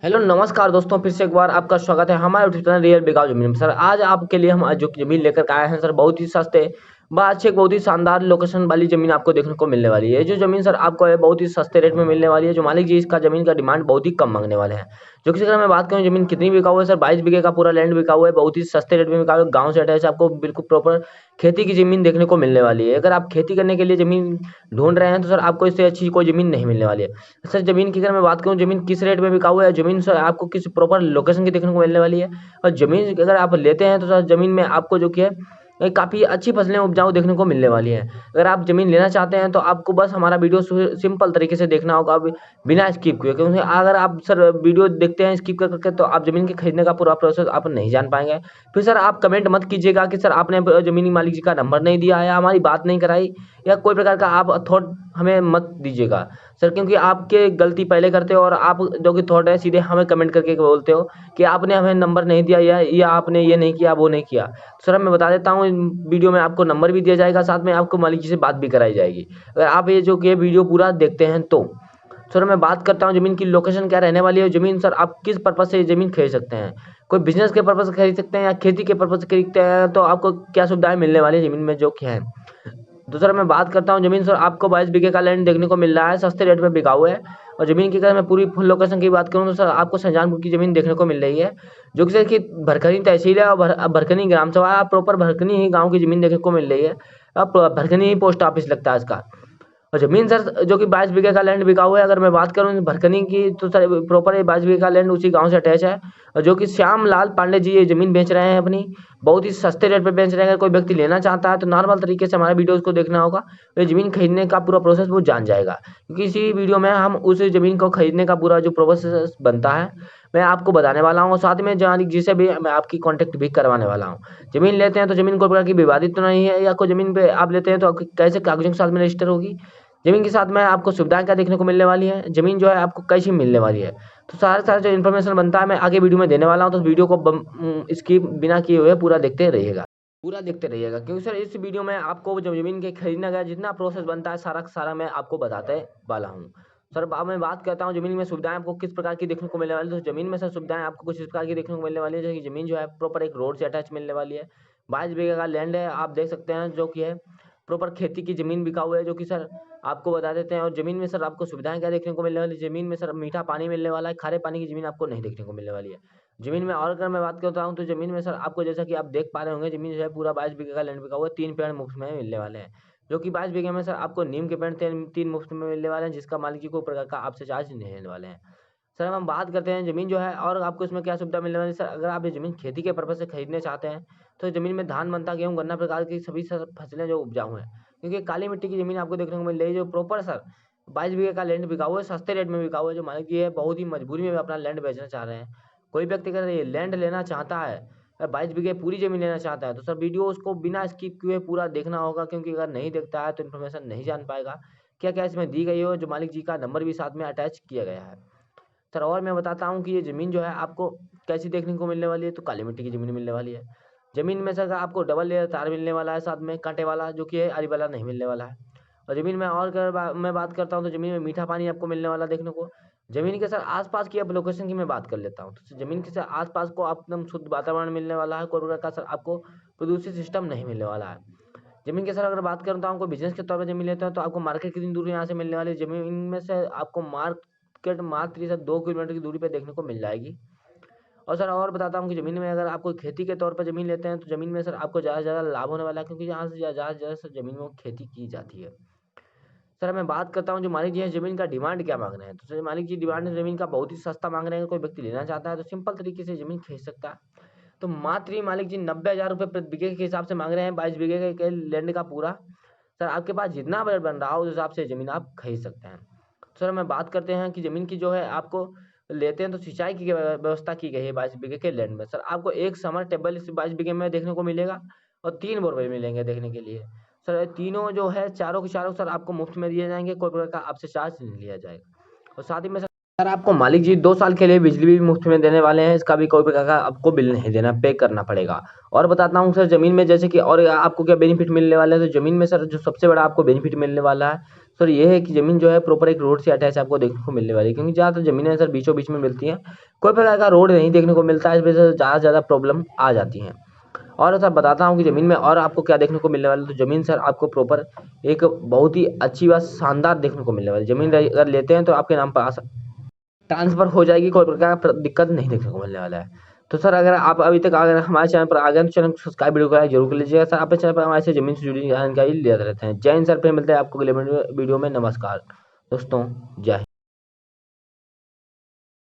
Hello नमस्कार दोस्तों, फिर से एक बार आपका स्वागत है हमारे यूट्यूब चैनल रियल बिकाऊ जमीन में। सर आज आपके लिए हम आज जो जमीन लेकर के आए हैं सर, बहुत ही सस्ते व अच्छे, बहुत ही शानदार लोकेशन वाली जमीन आपको देखने को मिलने वाली है। ये जो जमीन सर आपको है बहुत ही सस्ते रेट में मिलने वाली है। जो मालिक जी इसका जमीन का डिमांड बहुत ही कम मांगने वाले हैं। जो कि अगर मैं बात करूँ जमीन कितनी बिका हुआ है सर, 22 बीघे का पूरा लैंड बिका हुआ है, बहुत ही सस्ते रेट में बिका हुआ है। गाँव से अटैच आपको बिल्कुल प्रॉपर खेती की जमीन देखने को मिलने वाली है। अगर आप खेती करने के लिए जमीन ढूंढ रहे हैं तो सर आपको इससे अच्छी कोई जमीन नहीं मिलने वाली है। सर जमीन की अगर मैं बात करूँ, जमीन किस रेट में बिका हुआ है, जमीन सर आपको किस प्रॉपर लोकेशन की देखने को मिलने वाली है। और जमीन अगर आप लेते हैं तो सर जमीन में आपको जो कि है काफ़ी अच्छी फसलें उपजाऊ देखने को मिलने वाली है। अगर आप जमीन लेना चाहते हैं तो आपको बस हमारा वीडियो सिंपल तरीके से देखना होगा, बिना स्किप किए, क्योंकि अगर आप सर वीडियो देखते हैं स्किप कर करके तो आप जमीन के खरीदने का पूरा प्रोसेस आप नहीं जान पाएंगे। फिर सर आप कमेंट मत कीजिएगा कि सर आपने जमीनी मालिक जी का नंबर नहीं दिया या हमारी बात नहीं कराई, या कोई प्रकार का आप थॉट हमें मत दीजिएगा सर, क्योंकि आपके गलती पहले करते हो और आप जो कि थॉट है सीधे हमें कमेंट करके बोलते हो कि आपने हमें नंबर नहीं दिया या आपने ये नहीं किया वो नहीं किया। सर अब मैं बता देता हूँ, वीडियो में आपको नंबर भी दिया जाएगा, साथ में आपको मालिक जी से बात भी कराई जाएगी अगर आप ये जो कि वीडियो पूरा देखते हैं तो। सर मैं बात करता हूँ जमीन की लोकेशन क्या रहने वाली है। जमीन सर आप किस पर्पज से ये जमीन खरीद सकते हैं, कोई बिजनेस के पर्पज से खरीद सकते हैं या खेती के पर्पज से खरीदते हैं, तो आपको क्या सुविधाएं मिलने वाली है जमीन में जो क्या है। दूसरा मैं बात करता हूँ जमीन सर आपको 22 बीघे का लैंड देखने को मिल रहा है, सस्ते रेट में बिका हुआ है। और जमीन की अगर मैं पूरी फुल लोकेशन की बात करूँ तो सर आपको शाहजहानपुर की जमीन देखने को मिल रही है, जो कि सर की भरखनी तहसील है और भरखनी ग्राम सभा प्रॉपर भरखनी ही गाँव की जमीन देखने को मिल रही है। अब भरखनी ही पोस्ट ऑफिस लगता है इसका। और जमीन सर जो कि 22 बीघे का लैंड बिका हुआ है। अगर मैं बात करूँ भरकनी की तो सर प्रॉपर ये 22 बीघे का लैंड उसी गांव से अटैच है, और जो कि श्याम लाल पांडे जी ये जमीन बेच रहे हैं अपनी, बहुत ही सस्ते रेट पे बेच रहे हैं। अगर कोई व्यक्ति लेना चाहता है तो नॉर्मल तरीके से हमारे वीडियोस को देखना होगा, तो ये जमीन खरीदने का पूरा प्रोसेस वो जान जाएगा, क्योंकि इसी वीडियो में हम उस जमीन को खरीदने का पूरा जो प्रोसेस बनता है मैं आपको बताने वाला हूँ। साथ में जहाँ जिसे भी मैं आपकी कॉन्टेक्ट भी करवाने वाला हूँ। जमीन लेते हैं तो जमीन कोई प्रकार की विवादित तो नहीं है, या कोई जमीन पे आप लेते हैं तो कैसे कागजों के साथ में रजिस्टर होगी, जमीन के साथ में आपको सुविधाएं क्या देखने को मिलने वाली है, जमीन जो है आपको कैसी मिलने वाली है। तो सारा सारा जो इन्फॉर्मेशन बनता है मैं आगे वीडियो में देने वाला हूँ, तो वीडियो को स्किप बिना किए हुए पूरा देखते रहिएगा, पूरा देखते रहिएगा, क्योंकि सर इस वीडियो में आपको जो जमीन के खरीदने का जितना प्रोसेस बनता है सारा का सारा मैं आपको बताते वाला हूँ। सर अब मैं बात करता हूँ जमीन में सुविधाएं आपको किस प्रकार की देखने को मिलने वाली है। तो जमीन में सर सुविधाएं आपको कुछ इस प्रकार की देखने को मिलने वाली है, जैसे कि जमीन जो है प्रॉपर एक रोड से अटैच मिलने वाली है। 22 बीघे का लैंड है, आप देख सकते हैं, जो कि है प्रॉपर खेती की जमीन बिका हुआ है, जो कि सर आपको बता देते हैं। और जमीन में सर आपको सुविधाएं क्या देखने को मिलने वाली है, जमीन में सर मीठा पानी मिलने वाला है, खारे पानी की जमीन आपको नहीं देखने को मिलने वाली है जमीन में। और अगर मैं बात करता हूँ तो जमीन में सर आपको जैसा कि आप देख पा रहे होंगे, जमीन जो है पूरा 22 बीघे का लैंड बिका हुआ है, 3 पेड़ मुफ्त में मिलने वाले हैं, जो कि 22 बीघे में सर आपको नीम के पेड़ 3 मुफ्त में मिलने वाले हैं, जिसका मालिक जी को प्रकार का आपसे चार्ज नहीं लेने वाले हैं। सर हम बात करते हैं जमीन जो है और आपको इसमें क्या सुविधा मिलने वाली है। सर अगर आप ये जमीन खेती के पर्पज से खरीदने चाहते हैं तो जमीन में धान, मनता, गेहूँ, गन्ना प्रकार की सभी फसलें जो उपजाऊ हैं, क्योंकि काली मिट्टी की जमीन आपको देखने को मिल रही है। जो प्रॉपर सर 22 बीघे का लैंड बिका हुआ है, सस्ते रेट में बिका हुआ है। जो मालिक जी है बहुत ही मजबूरी में अपना लैंड बेचना चाह रहे हैं। कोई व्यक्ति अगर ये लैंड लेना चाहता है, 22 बीघे पूरी जमीन लेना चाहता है, तो सर वीडियो उसको बिना स्किप किए पूरा देखना होगा, क्योंकि अगर नहीं देखता है तो इन्फॉर्मेशन नहीं जान पाएगा क्या क्या इसमें दी गई हो। जो मालिक जी का नंबर भी साथ में अटैच किया गया है। सर और मैं बताता हूँ कि ये ज़मीन जो है आपको कैसी देखने को मिलने वाली है। तो काली मिट्टी की ज़मीन मिलने वाली है। ज़मीन में सर आपको डबल लेयर तार मिलने वाला है, साथ में कांटे वाला, जो कि है आरी वाला नहीं मिलने वाला है। और ज़मीन में और अगर मैं बात करता हूँ तो ज़मीन में मीठा पानी आपको मिलने वाला देखने को। ज़मीन के सर आसपास की अब लोकेशन की मैं बात कर लेता हूँ, तो ज़मीन के सर आसपास को आप एकदम शुद्ध वातावरण मिलने वाला है, कोई प्रकार का सर आपको प्रदूषित सिस्टम नहीं मिलने वाला है। ज़मीन के सर अगर बात करता हूँ, कोई बिजनेस के तौर पर ज़मीन लेते हैं तो आपको मार्केट कितनी दूर यहाँ से मिलने वाली है, ज़मीन में से आपको मार्केट मात्र सर 2 किलोमीटर की दूरी पर देखने को मिल जाएगी। और सर और बताता हूँ कि ज़मीन में अगर आपको खेती के तौर पर ज़मीन लेते हैं तो ज़मीन में सर आपको ज़्यादा से ज़्यादा लाभ होने वाला है, क्योंकि यहाँ से ज़्यादा से ज़्यादा सर ज़मीन में खेती की जाती है। सर मैं बात करता हूँ जो मालिक जी है ज़मीन का डिमांड क्या मांग रहे हैं, तो सर मालिक जी डिमांड ज़मीन का बहुत ही सस्ता मांग रहे हैं। कोई व्यक्ति लेना चाहता है तो सिंपल तरीके से ज़मीन खरीद सकता है। तो मात्र ही मालिक जी 90,000 रुपये प्रति बीघे के हिसाब से मांग रहे हैं, 22 बीघे के लैंड का पूरा। सर आपके पास जितना बजट बन रहा हो उस हिसाब से ज़मीन आप खरीद सकते हैं। तो सर मैं बात करते हैं कि ज़मीन की जो है आपको लेते हैं तो सिंचाई की व्यवस्था की गई है 22 बीघे के लैंड में। सर आपको एक समर टेबल इस 22 बीघे में देखने को मिलेगा, और 3 बोरवेल मिलेंगे देखने के लिए। सर तीनों जो है चारों के चारों सर आपको मुफ्त में दिए जाएंगे, कोई प्रकार का आपसे चार्ज नहीं लिया जाएगा। और साथ ही में सर आपको मालिक जी 2 साल के लिए बिजली भी मुफ्त में देने वाले हैं, इसका भी कोई प्रकार का आपको बिल नहीं देना, पे करना पड़ेगा। और बताता हूँ सर ज़मीन में जैसे कि और आपको क्या बेनिफिट मिलने वाला है, तो ज़मीन में सर जो सबसे बड़ा आपको बेनिफिट मिलने वाला है सर ये है कि ज़मीन जो है प्रॉपर एक रोड से अटैच आपको देखने को मिलने वाली है, क्योंकि ज़्यादातर ज़मीनें सर बीचों बीच में मिलती हैं, कोई प्रकार का रोड नहीं देखने को मिलता है, इस वजह से ज़्यादा से ज़्यादा प्रॉब्लम आ जाती हैं। और सर बताता हूँ कि ज़मीन में और आपको क्या देखने को मिलने वाला है, तो ज़मीन सर आपको प्रॉपर एक बहुत ही अच्छी बात शानदार देखने को मिलने वाली है। ज़मीन अगर लेते हैं तो आपके नाम पर ट्रांसफ़र हो जाएगी, कोई प्रकार का दिक्कत नहीं देखने को मिलने वाला है। तो सर अगर आप अभी तक अगर हमारे चैनल पर आ गए हैं, तो चैनल को सब्सक्राइब वीडियो को लाइक जरूर कर लीजिएगा। सर अपने चैनल पर हमारे से ज़मीन से जुड़ी जानकारी लेते रहते हैं। जय हिंद सर, फिर मिलते हैं आपको अगले वीडियो में। नमस्कार दोस्तों, जय हिंद।